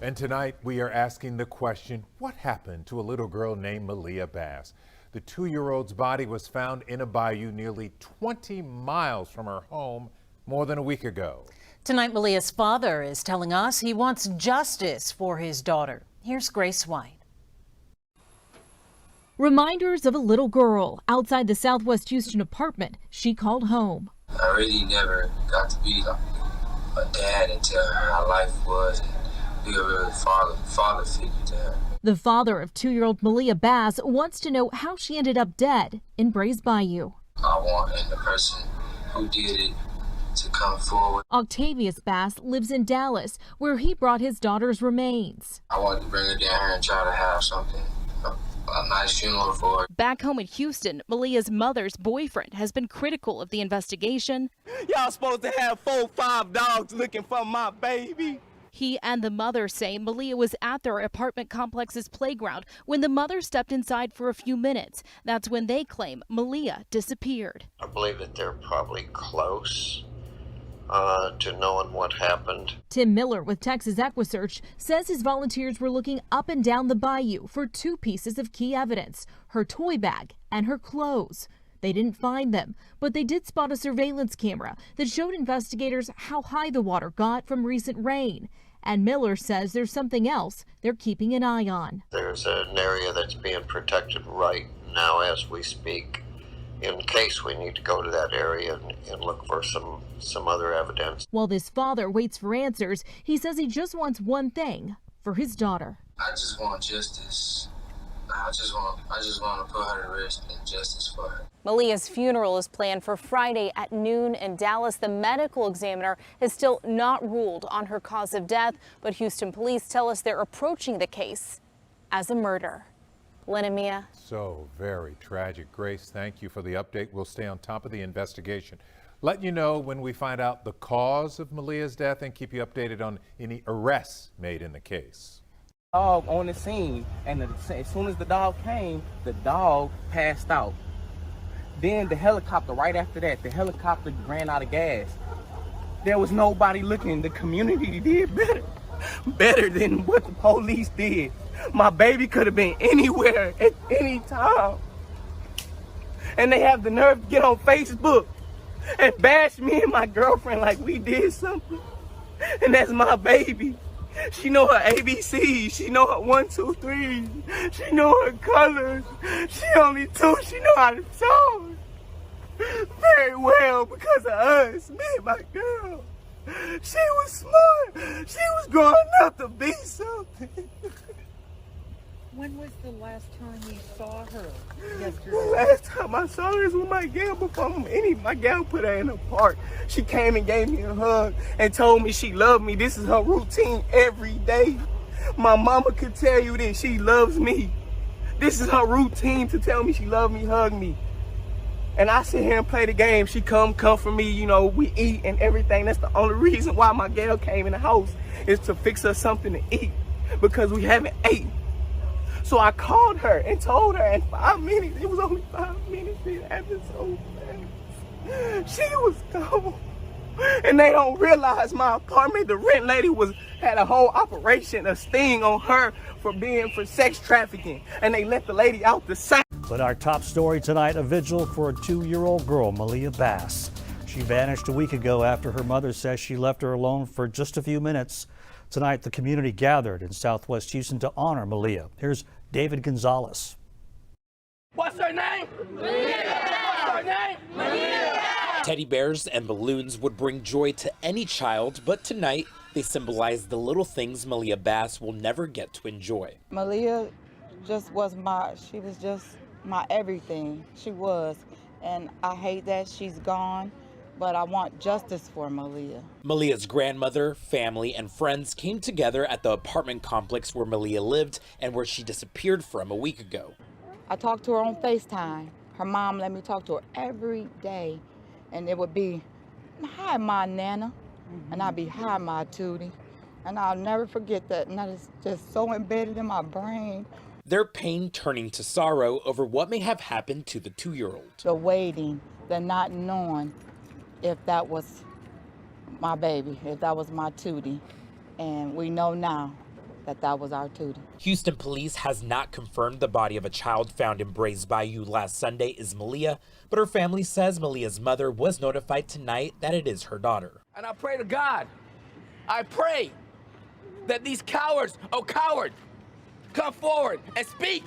And tonight we are asking the question, what happened to a little girl named Malia Bass? The 2-year-old's body was found in a bayou nearly 20 miles from her home more than a week ago. Tonight, Malia's father is telling us he wants justice for his daughter. Here's Grace White. Reminders of a little girl outside the Southwest Houston apartment she called home. I really never got to be a dad and tell her how life was and be a real father figure to her. The father of 2-year-old Malia Bass wants to know how she ended up dead in Brays Bayou. I want the person who did it to come forward. Octavius Bass lives in Dallas, where he brought his daughter's remains. I wanted to bring her down here and try to have something, a nice funeral for her. Back home in Houston, Malia's mother's boyfriend has been critical of the investigation. Y'all supposed to have 4 or 5 dogs looking for my baby. He and the mother say Malia was at their apartment complex's playground when the mother stepped inside for a few minutes. That's when they claim Malia disappeared. I believe that they're probably close to knowing what happened. Tim Miller with Texas EquiSearch says his volunteers were looking up and down the bayou for 2 pieces of key evidence, her toy bag and her clothes. They didn't find them, but they did spot a surveillance camera that showed investigators how high the water got from recent rain. And Miller says there's something else they're keeping an eye on. There's an area that's being protected right now as we speak, in case we need to go to that area and look for some other evidence. While this father waits for answers, he says he just wants one thing for his daughter. I just want justice. I just want to put her to rest and justice for her. Malia's funeral is planned for Friday at noon in Dallas. The medical examiner has still not ruled on her cause of death, but Houston police tell us they're approaching the case as a murder. Lynn and Mia. So very tragic. Grace, thank you for the update. We'll stay on top of the investigation. Let you know when we find out the cause of Malia's death and keep you updated on any arrests made in the case. Dog on the scene, and as soon as the dog came, the dog passed out. Then the helicopter, right after that, the helicopter ran out of gas. There was nobody looking. The community did better than what the police did. My baby could have been anywhere at any time. And they have the nerve to get on Facebook and bash me and my girlfriend like we did something. And that's my baby. She know her ABCs, she know her 1, 2, 3, she know her colors. She only 2, she know how to talk very well because of us, me and my girl. She was smart, she was growing up to be something. When was the last time you saw her? Yesterday? The last time I saw her is with my gal before my gal put her in a park. She came and gave me a hug and told me she loved me. This is her routine every day. My mama could tell you that she loves me. This is her routine to tell me she loves me, hug me. And I sit here and play the game. She come for me, you know, we eat and everything. That's the only reason why my gal came in the house is to fix us something to eat because we haven't ate. So I called her and told her in 5 minutes, it was only 5 minutes, it happened so fast. She was gone. And they don't realize my apartment, the rent lady had a whole operation, a sting on her for sex trafficking. And they let the lady out the site. But our top story tonight, a vigil for a 2-year-old girl, Malia Bass. She vanished a week ago after her mother says she left her alone for just a few minutes. Tonight, the community gathered in Southwest Houston to honor Malia. Here's David Gonzalez. What's her name? Malia. What's her name? Malia. Teddy bears and balloons would bring joy to any child, but tonight they symbolize the little things Malia Bass will never get to enjoy. Malia she was just my everything. She was. And I hate that she's gone, but I want justice for Malia. Malia's grandmother, family, and friends came together at the apartment complex where Malia lived and where she disappeared from a week ago. I talked to her on FaceTime. Her mom let me talk to her every day. And it would be, hi, my Nana. And I'd be, hi, my Tootie. And I'll never forget that. And that is just so embedded in my brain. Their pain turning to sorrow over what may have happened to the 2-year-old. The waiting, the not knowing if that was my baby, if that was my Tootie. And we know now that was our Tootie. Houston police has not confirmed the body of a child found in Brays Bayou last Sunday is Malia, but her family says Malia's mother was notified tonight that it is her daughter. And I pray to God, I pray that these cowards, come forward and speak.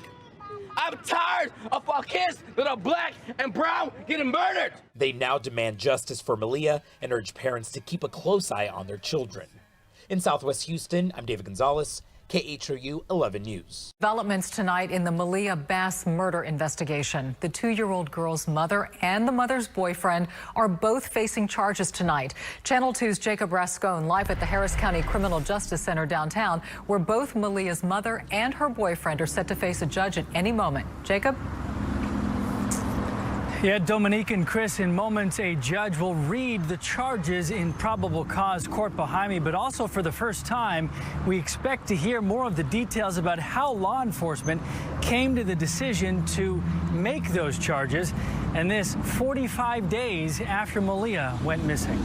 I'm tired of our kids that are black and brown getting murdered. They now demand justice for Malia and urge parents to keep a close eye on their children. In Southwest Houston, I'm David Gonzalez, KHOU 11 News. Developments tonight in the Malia Bass murder investigation. The 2-year-old girl's mother and the mother's boyfriend are both facing charges tonight. Channel 2's Jacob Rascone live at the Harris County Criminal Justice Center downtown, where both Malia's mother and her boyfriend are set to face a judge at any moment. Jacob? Yeah, Dominique and Chris, in moments, a judge will read the charges in probable cause court behind me, but also for the first time, we expect to hear more of the details about how law enforcement came to the decision to make those charges, and this 45 days after Malia went missing.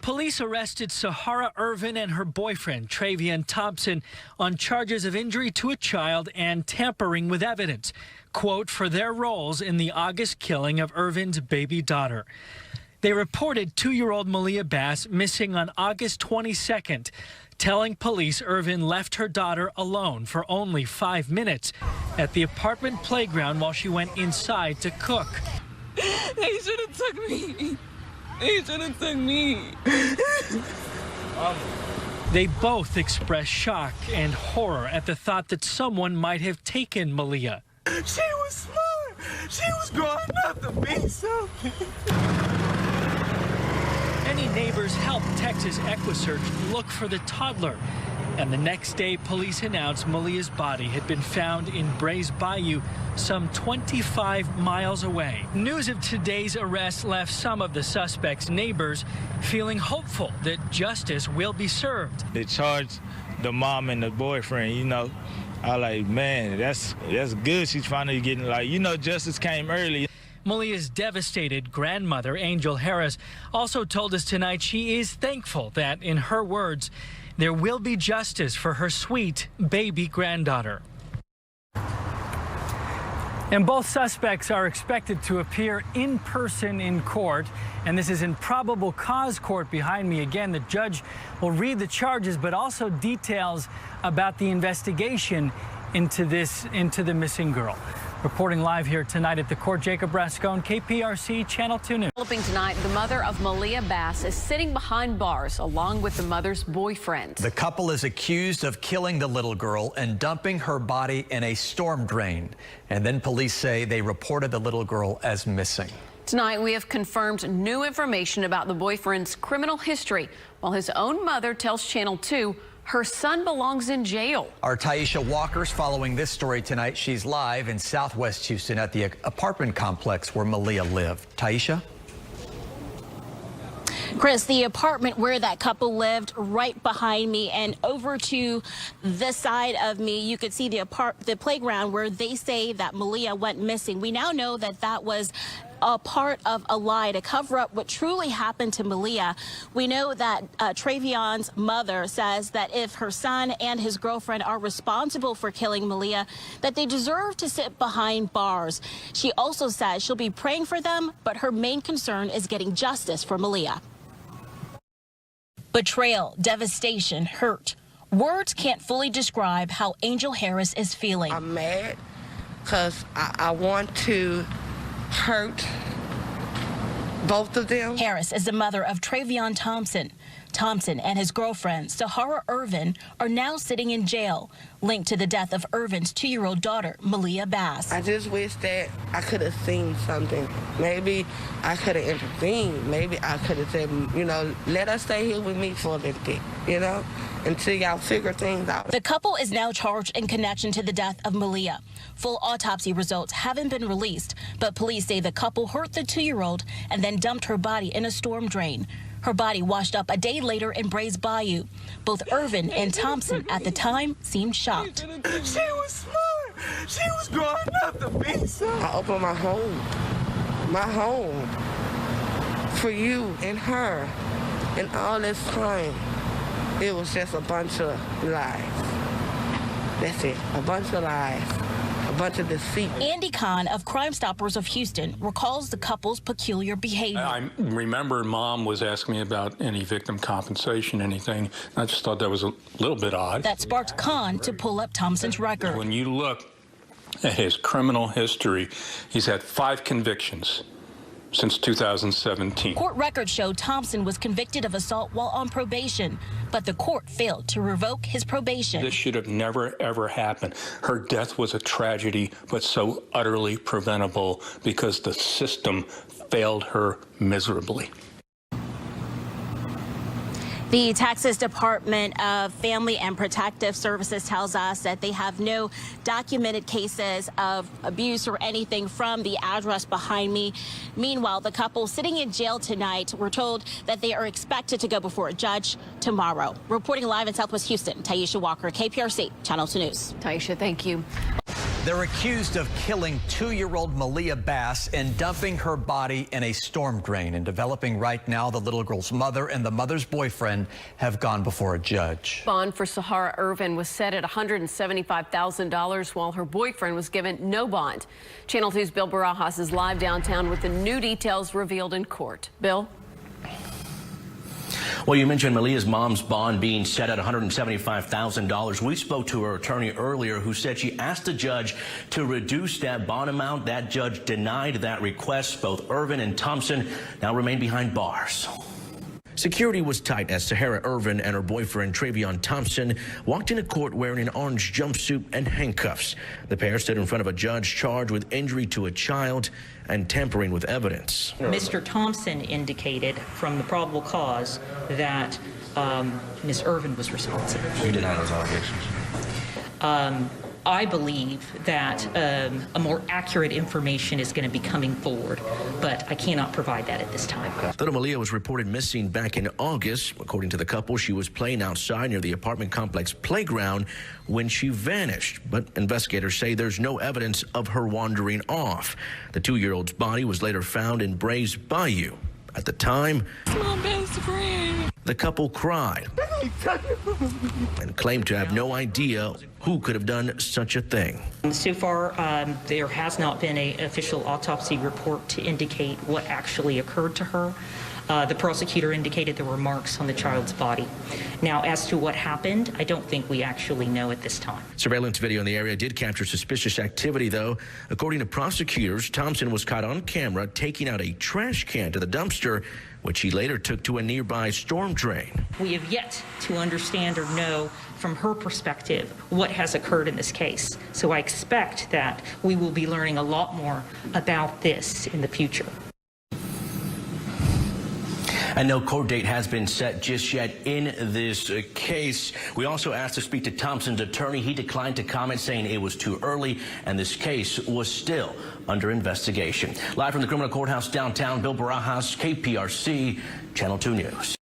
Police arrested Sahara Irvin and her boyfriend, Travion Thompson, on charges of injury to a child and tampering with evidence, quote, for their roles in the August killing of Irvin's baby daughter. They reported 2-year-old Malia Bass missing on August 22nd, telling police Irvin left her daughter alone for only 5 minutes at the apartment playground while she went inside to cook. They should have took me. They should have took me. They both expressed shock and horror at the thought that someone might have taken Malia. She was smart. She was growing up to be something. Many neighbors helped Texas EquiSearch look for the toddler. And the next day, police announced Malia's body had been found in Brays Bayou, some 25 miles away. News of today's arrest left some of the suspects' neighbors feeling hopeful that justice will be served. They charged the mom and the boyfriend, you know. I like, man, that's good. She's finally getting, like, you know, justice came early. Malia's devastated grandmother, Angel Harris, also told us tonight she is thankful that, in her words, there will be justice for her sweet baby granddaughter. And both suspects are expected to appear in person in court, and this is in probable cause court behind me. Again, the judge will read the charges, but also details about the investigation into the missing girl. Reporting live here tonight at the court, Jacob Rascone, KPRC Channel 2 News. Developing tonight, the mother of Malia Bass is sitting behind bars along with the mother's boyfriend. The couple is accused of killing the little girl and dumping her body in a storm drain. And then police say they reported the little girl as missing. Tonight, we have confirmed new information about the boyfriend's criminal history, while his own mother tells Channel 2 her son belongs in jail. Our Taisha Walker's following this story tonight. She's live in Southwest Houston at the apartment complex where Malia lived. Taisha? Chris, the apartment where that couple lived right behind me, and over to this side of me, you could see the playground where they say that Malia went missing. We now know that that was a part of a lie to cover up what truly happened to Malia. We know that Travion's mother says that if her son and his girlfriend are responsible for killing Malia, that they deserve to sit behind bars. She also says she'll be praying for them, but her main concern is getting justice for Malia. Betrayal, devastation, hurt. Words can't fully describe how Angel Harris is feeling. I'm mad because I want to hurt both of them. Harris is the mother of Travion Thompson. Thompson and his girlfriend, Sahara Irvin, are now sitting in jail, linked to the death of Irvin's 2-year-old daughter, Malia Bass. I just wish that I could have seen something. Maybe I could have intervened. Maybe I could have said, you know, let us stay here with me for a little bit, you know, until y'all figure things out. The couple is now charged in connection to the death of Malia. Full autopsy results haven't been released, but police say the couple hurt the 2-year-old and then dumped her body in a storm drain. Her body washed up a day later in Brays Bayou. Both Irvin and Thompson at the time seemed shocked. She was smart. She was growing up to be something. I opened my home for you and her, and all this time, it was just a bunch of lies. That's it. A bunch of lies. A bunch of deceit. Andy Kahn of Crime Stoppers of Houston recalls the couple's peculiar behavior. I remember Mom was asking me about any victim compensation, anything. I just thought that was a little bit odd. That sparked Kahn to pull up Thompson's record. When you look at his criminal history, he's had 5 convictions since 2017. Court records show Thompson was convicted of assault while on probation, but the court failed to revoke his probation. This should have never, ever happened. Her death was a tragedy, but so utterly preventable because the system failed her miserably. The Texas Department of Family and Protective Services tells us that they have no documented cases of abuse or anything from the address behind me. Meanwhile, the couple sitting in jail tonight were told that they are expected to go before a judge tomorrow. Reporting live in Southwest Houston, Taisha Walker, KPRC, Channel 2 News. Taisha, thank you. They're accused of killing 2-year-old Malia Bass and dumping her body in a storm drain. And developing right now, the little girl's mother and the mother's boyfriend have gone before a judge. Bond for Sahara Irvin was set at $175,000 while her boyfriend was given no bond. Channel 2's Bill Barajas is live downtown with the new details revealed in court. Bill? Well, you mentioned Malia's mom's bond being set at $175,000. We spoke to her attorney earlier, who said she asked the judge to reduce that bond amount. That judge denied that request. Both Irvin and Thompson now remain behind bars. Security was tight as Sahara Irvin and her boyfriend Travion Thompson walked into court wearing an orange jumpsuit and handcuffs. The pair stood in front of a judge charged with injury to a child and tampering with evidence. Mr. Thompson indicated from the probable cause that Ms. Irvin was responsible. You deny those allegations? I believe that a more accurate information is going to be coming forward, but I cannot provide that at this time. Little Malia was reported missing back in August. According to the couple, she was playing outside near the apartment complex playground when she vanished. But investigators say there's no evidence of her wandering off. The 2-year-old's body was later found in Bray's Bayou. At the time, My best friend. the couple cried and claimed to have no idea who could have done such a thing. So far, there has not been an official autopsy report to indicate what actually occurred to her. The prosecutor indicated there were marks on the child's body. Now, as to what happened, I don't think we actually know at this time. Surveillance video in the area did capture suspicious activity, though. According to prosecutors, Thompson was caught on camera taking out a trash can to the dumpster, which he later took to a nearby storm drain. We have yet to understand or know from her perspective what has occurred in this case. So I expect that we will be learning a lot more about this in the future. And no court date has been set just yet in this case. We also asked to speak to Thompson's attorney. He declined to comment, saying it was too early and this case was still under investigation. Live from the criminal courthouse downtown, Bill Barajas, KPRC, Channel 2 News.